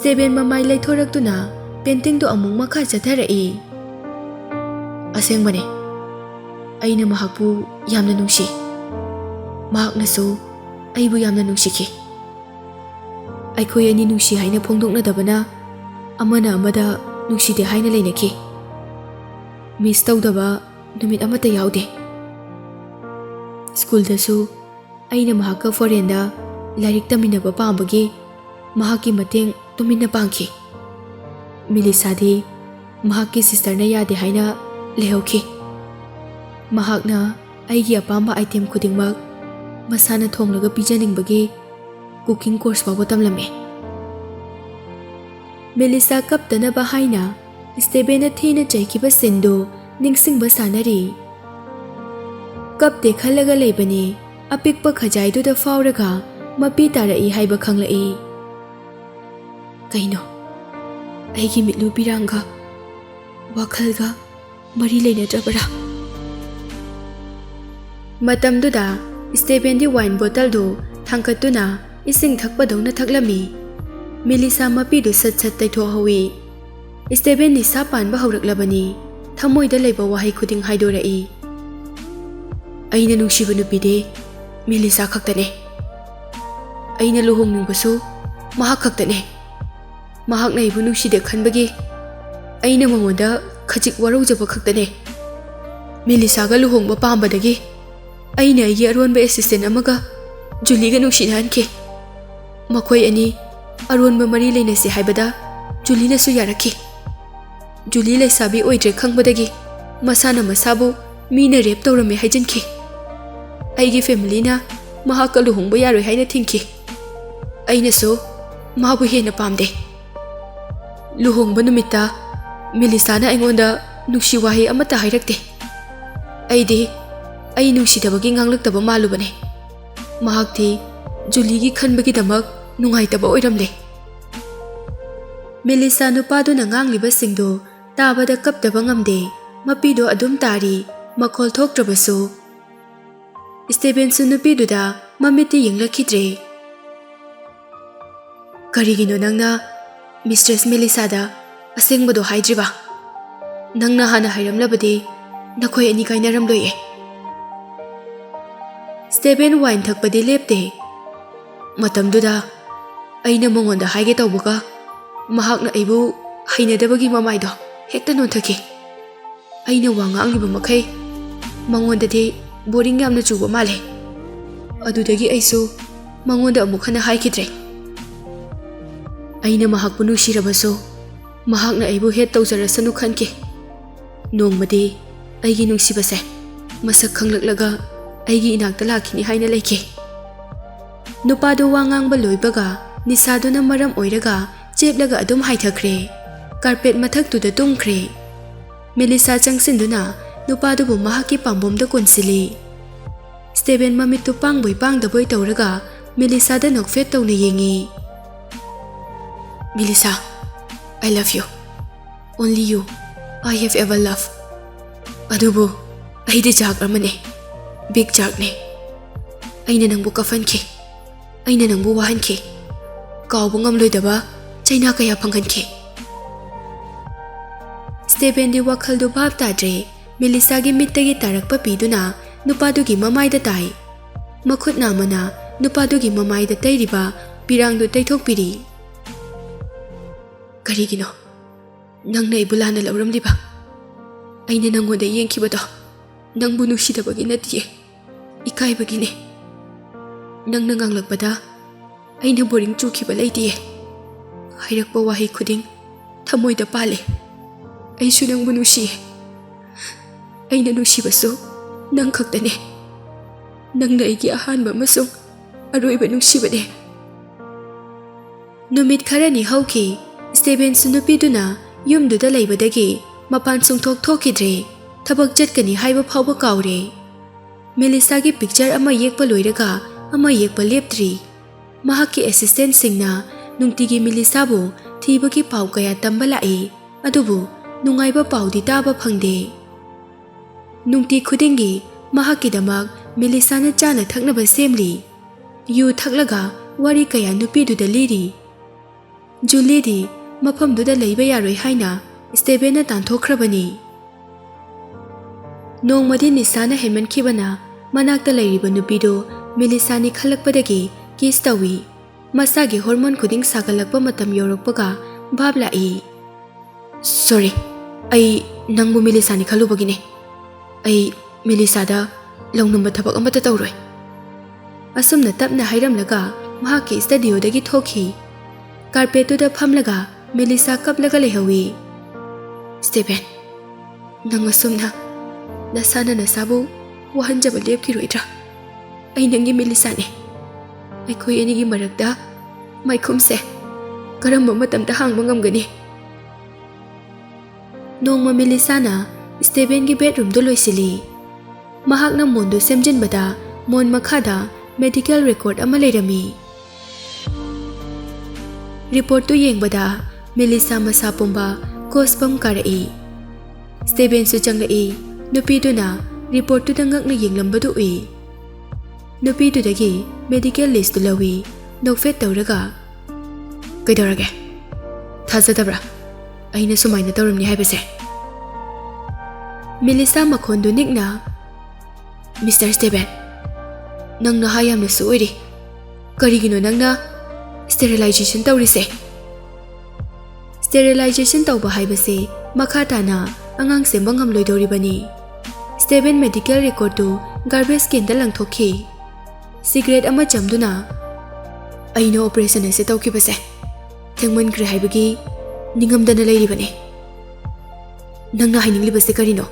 Stephen mamai leithoraktuna painting do amung makha chatharai. Asengbane aina mahakpu yamna nungsi. Mahaknasu aibu yamna nungsikhi. Aikhoi ani nungsi haina phongdoknadabana amana amada nungside haina leinakhi. Miss tawdaba numit amata yaude. School dasu aina mahakka foreign da lairik taminaba pambagi mahaki mateng tumina pangki. Melissa di mahaki sister na yade haina lehauki. Mahakna aigi apamba item khudingmak masana thonglaga pijaningbagi cooking course bawa tamlame. Melissa kaptanaba haina Stephen thina chaikiba sindo ningsingba sanari. Kapte khalaga leibani apikpa khajaidu da fauraga mapi tarai haiba khanglai. Kaino aigi mitlu piranga wakhalga mari leinadrabara. Matamduda Stephen di wine bottle do thangkatuna ising thakpadongna thaklami. Melissa mapi du sat sat taitho hawi. Stephen ni sapan ba hawraklabani thamoida leiba wahai khuding haidorai. Aina nungsiba nupide Melissa khaktane. Aina luhongningbasu mahak khaktane. Mahakna ibu nungside khanbagi aina mangoda khajik waraujaba khaktane. Melissa ga luhongba pambadagi aina aigi aronba assistant amaga Julie ga nungsinhanke. Makhoi ani aronba mari leinasi haibada Julie na su yarakhi. Julie leisabi oidre khangbadagi masana masabu mina rape tawrame haijanki. Aigi family na mahakka luhongba yaroi haina thingki. Aina so mabu hena pamde. Luhongba numita Melissa na aingonda nungsi wahi amata hairakte. Aidi ai nungsidabagi nganglaktaba malubane. Mahakti Julie gi khanbagi damak nungaitaba oiramle. Melissa nupado na ngangliba singdo tabada kaptaba ngamde mapido adum tari makhol thoktrabasu. Stephen su nupiduda mamiti yinglakhidre. Karigino nangna Mistress Melissa da asengbado haidriba. Nangna hana hairamlabadi nakhoi ani kainaramloye. Stephen wine thakpadi lepte. Matamduda aina mongonda haige tawbaga mahakna aibu hainadabagi mamaido hekta nonthaki. Aina wangangliba makhai mangondade boring yamna chuba male. Adudagi aisu mangonda amukhana haikidre. Aina mahakpu nushirabasu mahakna aibu het tawjarasanu khanki. Nongmadi aigi nungsibase masak khanglaklaga aigi inakta lakhini haina leiki. Nupado wangangba loibaga nisaduna maram oiraga cheplaga adum haithakre. Carpet mathaktuda tumkhre. Melissa changsinduna nupadubu mahaki pambomda konsili. Stephen mamitu pangboi pangdaboi tawraga Melissa da nokfet tawna yengi. Melissa, I love you. Only you I have ever loved. Adubu aidi jak ramane. Big jak ne. Aina nangbu kafanki. Aina nangbu wahanki. Kaubu ngamloidaba China kaya panghanki. Stephen di wakhaldu bhab tadre Melissa gi mittagi tarakpa piduna nupadugi mamaida tai. Makhut namana nupadugi mamaida tairiba pirangdu taithokpiri. Karigino nangna ibulana lauramliba. Aina nangoda yengkhibado nangbu nusidabagi natiye. Ikaibagine. Nangna nganglakpada aina boring chukhiba leitiye. Hairakpa wahi khuding thamoida pale. Aisu nangbu nusiye. Aina nusibasu nang khaktane. Nangna aigi ahanba amasung aroiba nusibane. Numit kharani hauki Stephen su nupiduna yumduda leibadagi mapan sungthok thokidre thabak chatkani haiba phawba kaure. Melissa gi picture ama yekpa loiraga ama yekpa leptri. Mahaki assistant singna nungtigi Melissa bu thibagi pau kaya tamba lai adubu nungaiba paudi taba phangde. Nungti khudingi mahaki damak Melissa na chana thaknaba semli. Yu thaklaga wari kaya nupiduda liri. Julie mafamduda leiba yaroi haina Stephen tanthokhrabani. Nongmadi Nisana hemankhibana manakta leiriba nupido Melissa ni khalakpadagi kiss tawi. Masagi hormone khuding sagalakpa matam yorokpaga bhab lai. Sorry, ai nangbu Melissa ni khalubagine. Ai Melissa da longnamba thabak amata tawroi. Asumna tapna hairamlaga mahaki studio dagi thokhi. Carpet da phamlaga Melissa kaplaga lehawi. Stephen, nang asumna nasana nasabu wahanjaba lepkiroidra. Ai nangi Melissa ne. Ai khoi enigi marakda maikhumse karamba matamda hangba ngamgani. Nongma Melissa na Stephen gi bedroom do loisili. Mahakna mondu semjinbada mon makhada medical record ama leirami. Report tu yengbada Melissa masa pumba gospam karai. Stephen su changai nupi duna report tu dangak na yenglambadu ui. Nupi tu dagi medical list tu lawi nokfet tawraga. Kaidawrage thajadabra aina sumaina tawramni haibase. Melissa makhondu nikna Mr. Stephen, nangna hayamna suoiri. Karigino nangna sterilization tawrise. Sterilization tawba haibase makhatana angang se mangam loidoribani. Stephen medical record tu garbage can da langthokhi. Cigarette ama chamduna aino operation ase tawkibase. Thengman kre haibagi ningamdana leiribani. Nangna haininglibase karino.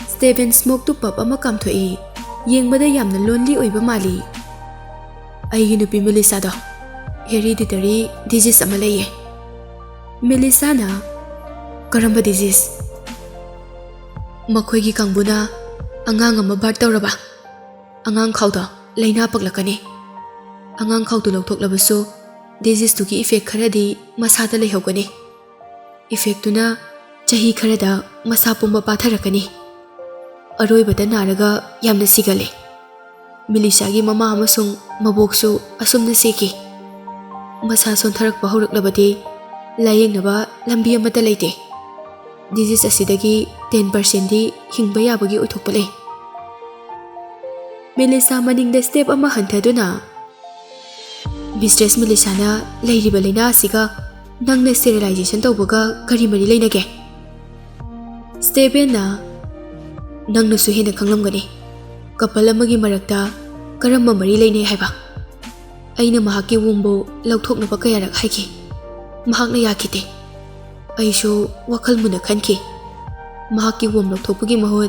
Stephen smoke to pop ama kamthoi yengbada yamna lonely oiba mali. Aigi nupi Melissa do hereditary disease ama leye. Melissa na karamba disease. Makhoi gi kangbuna angang ama bar tawraba. Angang khawda laina paklakani. Angang khawtu lokthok disease tu gi effect kharadi masada lehogani. Effect tuna chahi kharada masa pumba patharakani. Aroibada naraga yamna sigale. Melissa gi mama amasung maboksu asumna seki. Masa sontharakpa hauruklabadi layengnaba lambi amata leite. Disease asidagi 10% di hingba yabagi uthokpa lei. Melissa maningda step ama hanthaduna Mistress Melissa na leiriba leina asiga nangna sterilization tawbaga kari mari leinage. Stephen na nangna su hena khanglamgani couple amagi marakta karamba mari leine haiba. Aina mahaki wumbo lauthoknaba kayarak haiki. Mahakna yakite. Aishu wakhal muna khanki. Mahaki wum lauthokpagi mahut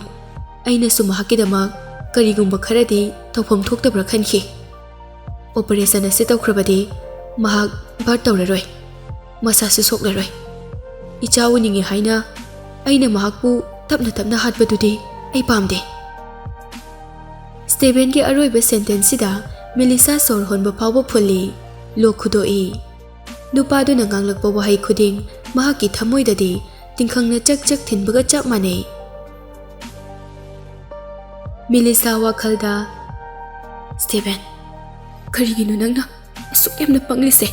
aina su mahaki dama karigumba kharadi tawpham thoktabra khanki. Operation ase tawkhrabadi mahak bar tawraroi. Masa su soklaroi. Ichawu ningi haina aina mahakpu tapna hatbadudi ai pamde. Stephen ki aroiba sentence sida Melissa sor honba phawba phuli lok khudoi. Nupa du na nganglakpa wahai khuding mahaki thamoidadi tingkhangna chak thinbaga chap mane. Melissa wakhalda Stephen, karigino nangna asuk yamna panglise.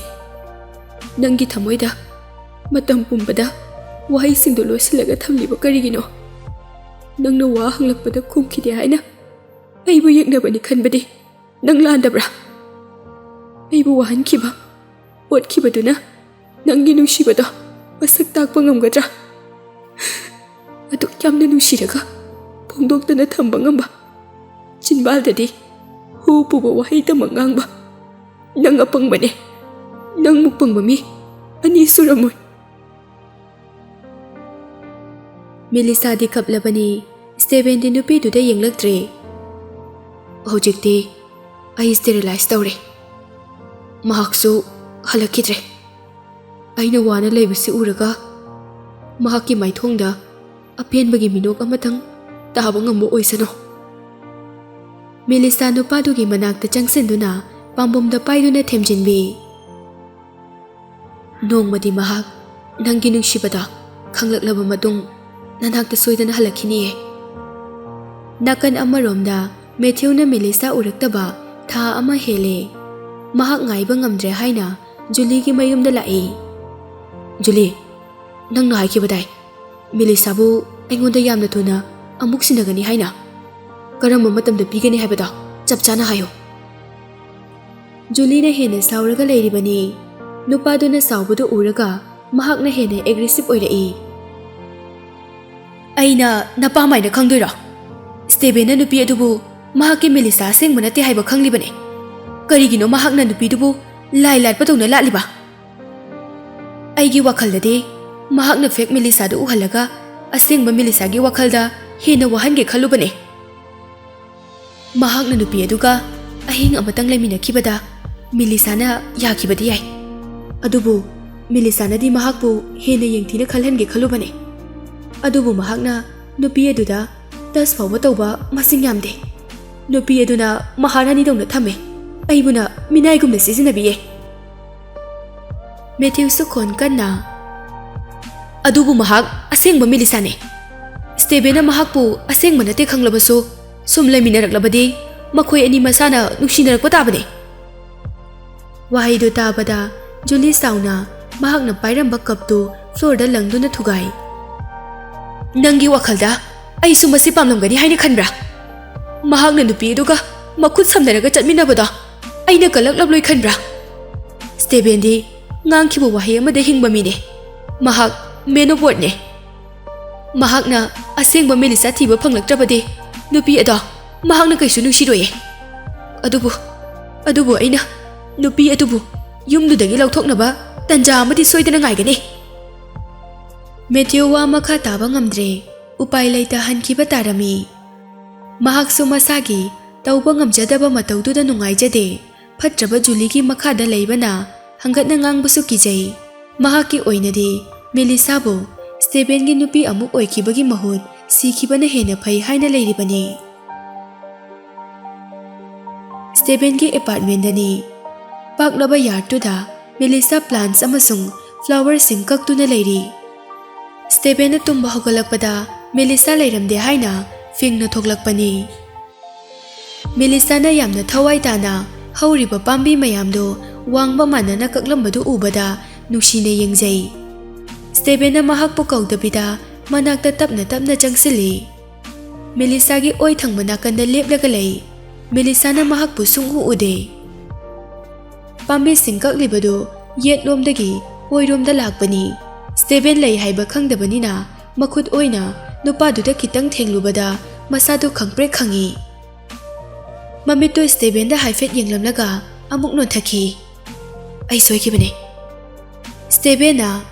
Nangi thamoida matam pumbada wahai singdo losilaga thamliba karigino. Nangna wa hanglakpada khumkhide haina aibu yeknabani khanbadi nang landabra. Aibu wahankhiba otkhibaduna nangi nungsibado masak takpa ngamgadra. Aduk yamna nungsiraga phongdoktana thamba ngamba. Chinbaldadi hu puba wahai tamang ngangba. Nang apangbane. Nang mukpangba mi ani suramoi. Melissa di kaplabani Stephen di nupi duda yenglaktre. Hojikti ai sterilize tawre. Mahaksu halakidre. Aina wana leibasi uraga mahaki maithongda apenbagi minok amatang taba ngambo oisano. Melissa nupadugi manakta changsinduna pambomda paiduna themjinbi. Nongmadi mahak nangi nungsibada khanglaklaba matung nanakta soidana halakhiniye. Nakan amaromda Matthew na Melissa uraktaba tha ama hele. Mahak ngaiba ngamdre haina Julieꯒꯤ mayumda la'i. Julie, nangna haikibadai. Milisabu aingonda yamna thuna amuk sinagani haina. Karamba matamda pigani haibada chapchana hayo. Julie na hena sauraga leiribani. Nupaduna saubadu uraga mahakna hena aggressive oira'i. Aina napamaina khangdoira. Stebena nupi adubu mahakki Melissa sengba nate haiba khanglibane. Karigino mahakna nupi dubu lai lat patona latliba. Aigi wakhalde mahakna fake Melissa du uhalaga asengba Melissa gi wakhalda hena wahange khalubane. Mahakna nupi aduga ahing amatang laiminakibada Melissa na yakibadi yai. Adubu Melissa na di mahakbu hena yengthina khalhange khalubane. Adubu mahakna nupi aduda tas fawba tawba masing yamde. Nupi aduna maharani dongna thame. Aibuna minaigumna sizinabiye. Matthew sukhon kanna. Adubu mahak asengba Melissa ne. Stebena mahakbu asengba nate khanglabasu sumlai minaraklabadi makhoi ani masana nuksinarakpa tabane. Wahaido tabada Julie sauna mahakna pairamba kaptu floor da langduna thugai. Nangi wakhalda ai sumasi pamlamgani haina khanbra. Mahakna nupi aduga makhut samnaraga chatminabada aina kalaklab khanbra. Stebendi ngangkhibu wahi amada hingba mine. Mahak menobot ne. Mahakna asengba Melissa thiba phanglaktrabade nupi ada mahakna kaisu nungsiroye. Adubu aina nupi adubu yumdudagi lauthoknaba tanja amadi soidana ngaigani. Matthew wa makha taba ngamdre upai laita hankiba tarami. Mahak sumasagi tauba ngamjadaba mataududa nungaijade phatraba Julie gi makhada leibana hangatna ngangbusu kijai. Mahaki oinadi Melissa bu Steben gi nupi amuk oikibagi mahut sikhibana hena phai haina leiribani. Steben gi apartment dani paklaba yartuda Melissa plants amasung flowers sing kaktuna leiri. Steben na tumba hogalakpada Melissa leiramde haina fingna thoklakpani. Melissa na yamna thawai tana hauriba pambi mayamdo wangba manana kaklambadu ubada nuksina yengjai. Steben na mahakpu kaudabida manakta tapna changsili. Melissa gi oi thangba nakanda leplaga lei. Melissa na mahakpu sunghu ude. Pambi singkaklibadu yetlomdagi oiromda lakpani. Steben lei haiba khangdabanina makhut oina nupaduda kitang thenglubada masadu khangprek khangi. Mamito Steben da haifet yenglamlaga amuk no thaki. Ai soikibane. Steben na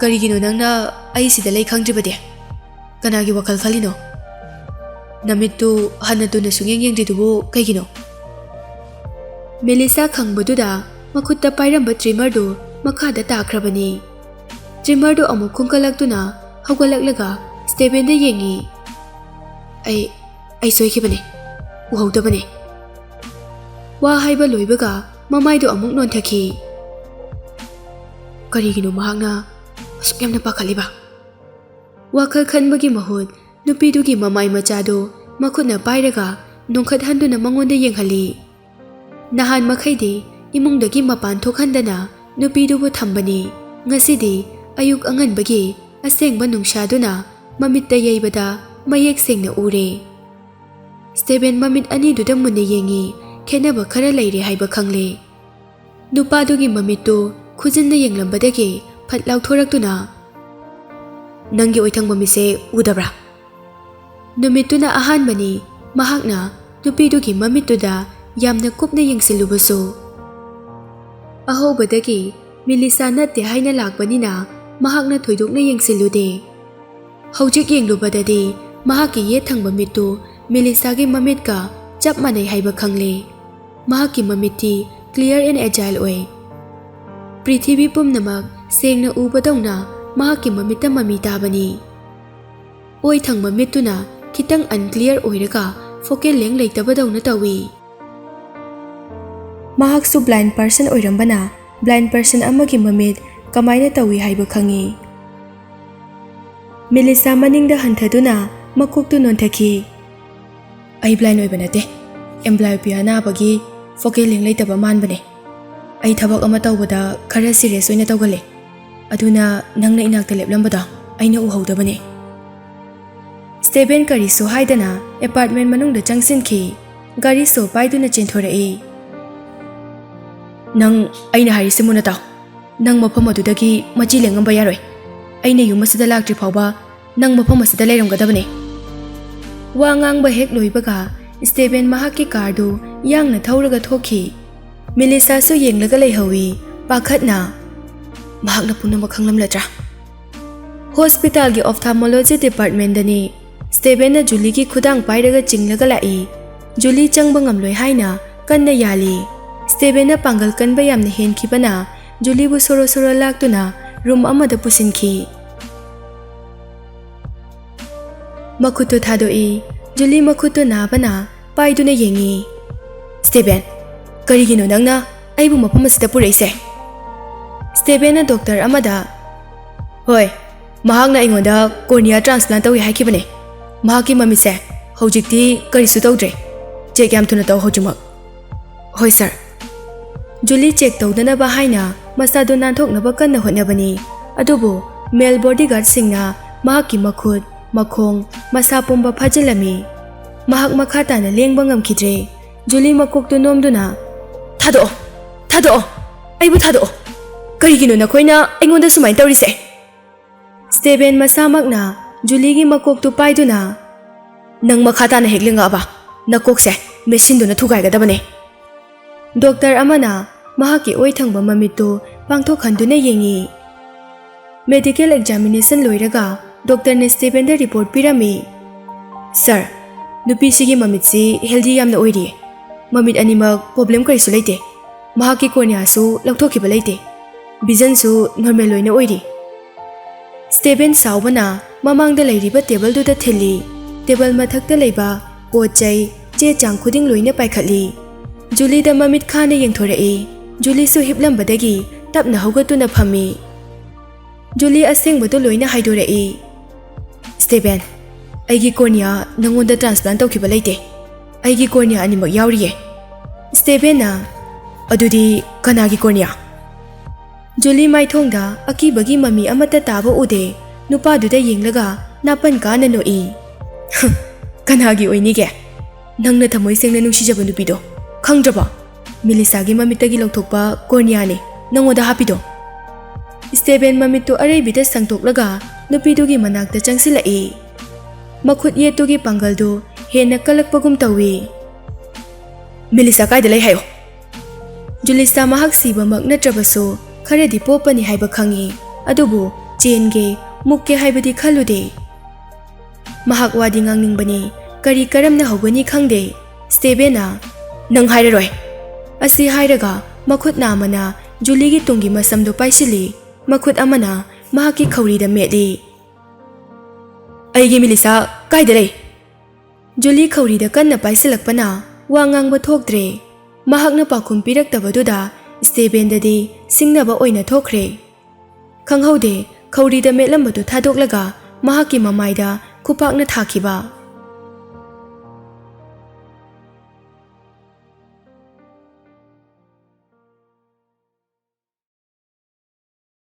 karigino nangna ai sida lei khangdribade. Kanagi wakal khalino. Namittu hanatu na sungeng yengdidubu kaigino. Melissa khangbaduda makhutta pairamba trimmer do makhada takrabani. Trimmer do amuk khungkalaktuna hawgalaklaga Steben da yengi. Ai soikibane. Uhawdabane. Wa haiba loibaga mamai do amuk non thaki. Karigino mahakna asuk yamna pakhaliba. Wakhal khanbagi mahut nupidugi mamai machado makhutna pairaga nongkhat handuna mangonda yenghali. Nahan makhaide imungdagi mapan thokhandana nupidubu thambani. Ngasidi ayuk anganbagi asengba nungshaduna mamitta yeibada mayek sengna ure. Steben mamit ani duda munne yengi khenaba khara leire haiba khangle. Nupadugi mamittu khujinna yenglambadagi phatlaw thoraktuna nangi oithang mamise udabra. Numituna ahanbani mahakna nupidugi mamittuda yamna kupna yengsilubasu. Ahobadagi Melissa natte haina lakbanina mahakna thoidokna yengsilude. Haujik yenglubadadi mahaki ye thangba mittu Melissa gi mamit ka chap manai haiba khangle. Mahaki mamiti clear and agile oi. Prithibi pumnamak sengna ubadongna mahaki mamita mami tabani. Oi thangba mituna kitang unclear oiraga focal leng leitabadongna tawi. Mahak su blind person oirambana blind person amagi mamit kamaina tawi haiba khangi. Melissa maningda hanthaduna makoktu nonthaki. Ai blind oibanate amblyopia na bagi focal leng leitaba manbane. ꯑꯩ ꯊꯕꯛ ꯑꯃ ꯇꯧꯕꯗ ꯈꯔ serious ꯑꯣꯏꯅ ꯇꯧꯒꯜꯂꯦ ꯑꯗꯨꯅ ꯅꯪꯅ ꯏꯅꯥꯛꯇ ꯂꯦꯞꯂꯝꯕꯗꯣ ꯑꯩꯅ ꯎꯍꯧꯗꯕꯅꯦ ꯁ꯭ꯇꯦꯕꯦꯟ ꯀꯔꯤꯁꯨ ꯍꯥꯏꯗꯅ ꯑꯦꯄꯥꯔꯠꯃꯦꯟ ꯃꯅꯨꯡꯗ ꯆꯪꯁꯤꯟꯈꯤ ꯒꯥꯔꯤ ꯁꯣ ꯄꯥꯏꯗꯨꯅ ꯆꯦꯟꯊꯣꯔꯛꯏ ꯅꯪ ꯑꯩꯅ ꯍꯥꯏꯔꯤꯁꯦ ꯃꯨꯟꯅ ꯇꯥꯎ ꯅꯪ ꯃꯐꯝ ꯑꯗꯨꯗꯒꯤ ꯃꯆꯤ ꯂꯦꯡꯉꯝꯕ ꯌꯥꯔꯣꯏ ꯑꯩꯅ ꯌꯨꯝ ꯑꯁꯤꯗ ꯂꯥꯛꯇ꯭ꯔꯤ ꯐꯥꯎꯕ ꯅꯪ ꯃꯐꯝ ꯑꯁꯤꯗ ꯂꯩꯔꯝꯒꯗꯕꯅꯦ ꯋꯥ ꯉꯥꯡꯕ ꯍꯦꯛ ꯂꯣꯏꯕꯒ ꯁ꯭ꯇꯦꯕꯦꯟ ꯃꯍꯥꯛꯀꯤ ꯀꯥꯔꯗꯨ ꯌꯥꯡꯅ ꯊꯧꯔꯒ ꯊꯣꯛꯈꯤ ꯃꯦꯂꯤꯁꯥꯁꯨ ꯌꯦꯡꯂꯒ ꯂꯩꯍꯧꯏ ꯄꯥꯈꯠꯅ ꯃꯍꯥꯛꯅ ꯄꯨꯝꯅꯃꯛ ꯈꯪꯂꯝꯂꯗ꯭ꯔꯥ ꯍꯣꯁꯄꯤꯇꯥꯜꯒꯤ ꯑꯣꯐꯊꯥꯜꯃꯣꯂꯣꯖꯤ ꯗꯤꯄꯥꯔꯠꯃꯦꯟꯗꯅꯤ ꯁ꯭ꯇꯦꯕꯦꯟꯅ ꯖꯨꯂꯤꯒꯤ ꯈꯨꯗꯥꯡ ꯄꯥꯏꯔꯒ ꯆꯤꯡꯂꯒ ꯂꯥꯛꯏ ꯖꯨꯂꯤ ꯆꯪꯕ ꯉꯝꯂꯣꯏ ꯍꯥꯏꯅ ꯀꯟꯅ ꯌꯥꯜꯂꯤ ꯁ꯭ꯇꯦꯕꯦꯟꯅ ꯄꯥꯡꯒꯜ ꯀꯟꯕ ꯌꯥꯝꯅ ꯍꯦꯟꯈꯤꯕꯅ ꯖꯨꯂꯤꯕꯨ ꯁꯣꯔꯣ ꯁꯣꯔꯣ ꯂꯥꯛꯇꯨꯅ ꯔꯨꯝ ꯑꯃꯗ ꯄꯨꯁꯤꯟꯈꯤ ꯃꯈꯨꯠꯇꯨ ꯊꯥꯗꯣꯛꯏ ꯖꯨꯂꯤ ꯃꯈꯨꯠꯇꯨ ꯅꯥꯕꯅ ꯄꯥꯏꯗꯨꯅ ꯌꯦꯡꯉꯤ ꯁ꯭ꯇꯦꯕꯦꯟ ꯀꯔꯤꯒꯤꯅꯣ ꯅꯪꯅ ꯑꯩꯕꯨ ꯃꯐꯝ ꯑꯁꯤꯗ ꯄꯨꯔꯛꯏꯁꯦ ꯁ꯭ꯇꯦꯕꯦꯟꯅ ꯗꯣꯛꯇꯔ ꯑꯃꯗ ꯍꯣꯏ ꯃꯍꯥꯛꯅ ꯑꯩꯉꯣꯟꯗ ꯀꯣꯔꯅꯤꯌꯥ ꯇ꯭ꯔꯥꯟꯁꯄ꯭ꯂꯥꯟꯠ ꯇꯧꯏ ꯍꯥꯏꯈꯤꯕꯅꯦ ꯃꯍꯥꯛꯀꯤ ꯃꯃꯤꯠꯁꯦ ꯍꯧꯖꯤꯛꯇꯤ ꯀꯔꯤꯁꯨ ꯇꯧꯗ꯭ꯔꯦ ꯆꯦꯛ ꯌꯥꯝ ꯊꯨꯅ ꯇꯧ ꯍꯧꯖꯤꯛꯃꯛ ꯍꯣꯏ ꯁꯔ ꯖꯨꯂꯤ ꯆꯦꯛ ꯇꯧꯗꯅꯕ ꯍꯥꯏꯅ ꯃꯁꯥꯗꯨ ꯅꯥꯟꯊꯣꯛꯅꯕ ꯀꯟꯅ ꯍꯣꯠꯅꯕꯅꯤ ꯑꯗꯨꯕꯨ ꯃꯦꯜ ꯕꯣꯗꯤꯒꯥꯔꯗꯁꯤꯡꯅ ꯃꯍꯥꯛꯀꯤ ꯃꯈꯨꯠ ꯃꯈꯣꯡ ꯃꯁꯥ ꯄꯨꯝꯕ ꯐꯥꯖꯤꯜꯂꯝꯃꯤ ꯃꯍꯥꯛ ꯃꯈꯥ ꯇꯥꯅ ꯂꯦꯡꯕ ꯉꯝꯈꯤꯗ꯭ꯔꯦ ꯖꯨꯂꯤ ꯃꯀꯣꯛꯇꯨ ꯅꯣꯝꯗꯨꯅ ꯊꯥꯗꯣꯛꯑꯣ ꯊꯥꯗꯣꯛꯑꯣ ꯑꯩꯕꯨ ꯊꯥꯗꯣꯛꯑꯣ ꯀꯔꯤꯒꯤꯅꯣ ꯅꯈꯣꯏꯅ ꯑꯩꯉꯣꯟꯗ ꯁꯨꯃꯥꯏꯅ ꯇꯧꯔꯤꯁꯦ ꯁ꯭ꯇꯦꯕꯦꯟ ꯃꯁꯥꯃꯛꯅ ꯖꯨꯂꯤꯒꯤ ꯃꯀꯣꯛꯇꯨ ꯄꯥꯏꯗꯨꯅ ꯅꯪ ꯃꯈꯥ ꯇꯥꯅ ꯍꯦꯛ ꯂꯦꯡꯉꯛꯑꯕ ꯅꯀꯣꯛꯁꯦ ꯃꯦꯁꯤꯟꯗꯨꯅ ꯊꯨꯒꯥꯏꯒꯗꯕꯅꯦ ꯗꯣꯛꯇꯔ ꯑꯃꯅ ꯃꯍꯥꯛꯀꯤ ꯑꯣꯏ ꯊꯪꯕ ꯃꯃꯤꯠꯇꯨ ꯄꯥꯡꯊꯣꯛꯍꯟꯗꯨꯅ ꯌꯦꯡꯉꯤ ꯃꯦꯗꯤꯀꯦꯜ ꯑꯦꯛꯖꯥꯃꯤꯅꯦꯁꯟ ꯂꯣꯏꯔꯒ ꯗꯣꯛꯇꯔꯅ ꯁ꯭ꯇꯦꯕꯦꯟꯗ ꯔꯤꯄꯣꯔꯠ ꯄꯤꯔꯝꯃꯤ ꯁꯔ ꯅꯨꯄꯤꯁꯤꯒꯤ ꯃꯃꯤꯠꯁꯤ ꯍꯦꯜꯗꯤ ꯌꯥꯝꯅ ꯑꯣꯏꯔꯤꯌꯦ ꯃꯃꯤꯠ ꯑꯅꯤꯃꯛ ꯄ꯭ꯔꯣꯕ꯭ꯂꯦꯝ ꯀꯔꯤꯁꯨ ꯂꯩꯇꯦ ꯃꯍꯥꯛꯀꯤ ꯀꯣꯔꯅꯤꯌꯥꯁꯨ ꯂꯧꯊꯣꯛꯈꯤꯕ ꯂꯩꯇꯦ ꯚꯤꯖꯟꯁꯨ ꯅꯣꯔꯃꯦꯜ ꯑꯣꯏꯅ ꯑꯣꯏꯔꯤ ꯁ꯭ꯇꯦꯕꯦꯟ ꯁꯥꯎꯕꯅ ꯃꯃꯥꯡꯗ ꯂꯩꯔꯤꯕ ꯇꯦꯕꯜꯗꯨꯗ ꯊꯤꯜꯂꯤ ꯇꯦꯕꯜ ꯃꯊꯛꯇ ꯂꯩꯕ ꯄꯣꯠ ꯆꯩ ꯆꯦ ꯆꯥꯡ ꯈꯨꯗꯤꯡ ꯂꯣꯏꯅ ꯄꯥꯏꯈꯠꯂꯤ ꯖꯨꯂꯤꯗ ꯃꯃꯤꯠ ꯈꯥꯅ ꯌꯦꯡꯊꯣꯔꯛꯏ ꯖꯨꯂꯤꯁꯨ ꯍꯤꯞꯂꯝꯕꯗꯒꯤ ꯇꯞꯅ ꯍꯧꯒꯠꯇꯨꯅ ꯐꯝꯃꯤ ꯖꯨꯂꯤ ꯑꯁꯦꯡꯕꯗꯨ ꯂꯣꯏꯅ ꯍꯥꯏꯗꯣꯔꯛꯏ ꯁ꯭ꯇꯦꯕꯦꯟ ꯑꯩꯒꯤ ꯀꯣꯔꯅꯤꯌꯥ ꯅꯪꯉꯣꯟꯗ ꯇ꯭ꯔꯥꯟꯁꯄ꯭ꯂꯥꯟꯠ ꯇꯧꯈꯤꯕ ꯂꯩꯇꯦ ꯑꯩꯒꯤ ꯀꯣꯔꯅꯤꯌꯥ ꯑꯅꯤꯃꯛ ꯌꯥꯎꯔꯤꯌꯦ ꯁ꯭ꯇꯦꯕꯦꯟꯅ ꯑꯗꯨꯗꯤ ꯀꯅꯥꯒꯤ ꯀꯣꯔꯅꯤꯌꯥ ꯖꯨꯂꯤ ꯃꯥꯏꯊꯣꯡꯗ ꯑꯀꯤꯕꯒꯤ ꯃꯃꯤ ꯑꯃꯠꯇ ꯇꯥꯕ ꯎꯗꯦ ꯅꯨꯄꯥꯗꯨꯗ ꯌꯦꯡꯂꯒ ꯅꯥꯄꯟ ꯀꯥꯅ ꯅꯣꯛꯏ ꯀꯅꯥꯒꯤ ꯑꯣꯏꯅꯤꯒꯦ ꯅꯪꯅ ꯊꯃꯣꯏ ꯁꯦꯡꯅ ꯅꯨꯡꯁꯤꯖꯕ ꯅꯨꯄꯤꯗꯣ ꯈꯪꯗ꯭ꯔꯕꯣ ꯃꯤꯂꯤꯁꯥꯒꯤ ꯃꯃꯤꯠꯇꯒꯤ ꯂꯧꯊꯣꯛꯄ ꯀꯣꯔꯅꯤꯌꯥꯅꯦ ꯅꯪꯉꯣꯟꯗ ꯍꯥꯞꯄꯤꯗꯣ ꯁ꯭ꯇꯦꯕꯦꯟ ꯃꯃꯤꯠꯇꯨ ꯑꯔꯩꯕꯤꯗ ꯁꯪꯇꯣꯛꯂꯒ ꯅꯨꯄꯤꯗꯨꯒꯤ ꯃꯅꯥꯛꯇ ꯆꯪꯁꯤꯜꯂꯛꯏ ꯃꯈꯨꯠ ꯌꯦꯠꯇꯨꯒꯤ ꯄꯥꯡꯒꯜꯗꯨ ꯍꯦꯟꯅ ꯀꯜꯂꯛꯄꯒꯨꯝ ꯇꯧꯏ ꯃꯤꯂꯤꯁꯥ ꯀꯥꯏꯗ ꯂꯩ ꯍꯥꯏꯌꯣ ꯖꯨꯂꯤꯁꯥ ꯃꯍꯥꯛ ꯁꯤꯕꯃꯛ ꯅꯠꯇ꯭ꯔꯕꯁꯨ ꯈꯔꯗꯤ ꯄꯣꯞꯄꯅꯤ ꯍꯥꯏꯕ ꯈꯪꯏ ꯑꯗꯨꯕꯨ ꯆꯦꯟꯒꯦ ꯃꯨꯛꯀꯦ ꯍꯥꯏꯕꯗꯤ ꯈꯜꯂꯨꯗꯦ ꯃꯍꯥꯛ ꯋꯥꯗꯤ ꯉꯥꯡꯅꯤꯡꯕꯅꯤ ꯀꯔꯤ ꯀꯔꯝꯅ ꯍꯧꯒꯅꯤ ꯈꯪꯗꯦ ꯁ꯭ꯇꯦꯕꯦꯟꯅ ꯅꯪ ꯍꯥꯏꯔꯔꯣꯏ ꯑꯁꯤ ꯍꯥꯏꯔꯒ ꯃꯈꯨꯠ ꯑꯃꯅ ꯖꯨꯂꯤꯒꯤ ꯇꯨꯡꯒꯤ ꯃꯁꯝꯗꯨ ꯄꯥꯏꯁꯤꯜꯂꯤ ꯃꯈꯨꯠ ꯑꯃꯅ ꯃꯍꯥꯛꯀꯤ ꯈꯧꯔꯤꯗ ꯃꯦꯠꯂꯤ ꯑꯩꯒꯤ ꯃꯤꯂꯤꯁꯥ ꯀꯥꯏꯗ ꯂꯩ ꯖꯨꯂꯤ ꯈꯧꯔꯤꯗ ꯀꯟꯅ ꯄꯥꯏꯁꯤꯜꯂꯛꯄꯅ ꯋꯥ ꯉꯥꯡꯕ ꯊꯣꯛꯇ꯭ꯔꯦ ꯃꯍꯥꯛꯅ ꯄꯥꯎꯈꯨꯝ ꯄꯤꯔꯛꯇꯕꯗꯨꯗ ꯁ꯭ꯇꯦꯕꯦꯟꯗꯗꯤ ꯁꯤꯡꯅꯕ ꯑꯣꯏꯅ ꯊꯣꯛꯈ꯭ꯔꯦ ꯈꯪꯍꯧꯗꯦ ꯈꯧꯔꯤꯗ ꯃꯦꯠꯂꯝꯕꯗꯨ ꯊꯥꯗꯣꯛꯂꯒ ꯃꯍꯥꯛꯀꯤ ꯃꯃꯥꯏꯗ ꯈꯨꯄꯥꯛꯅ ꯊꯥꯈꯤꯕ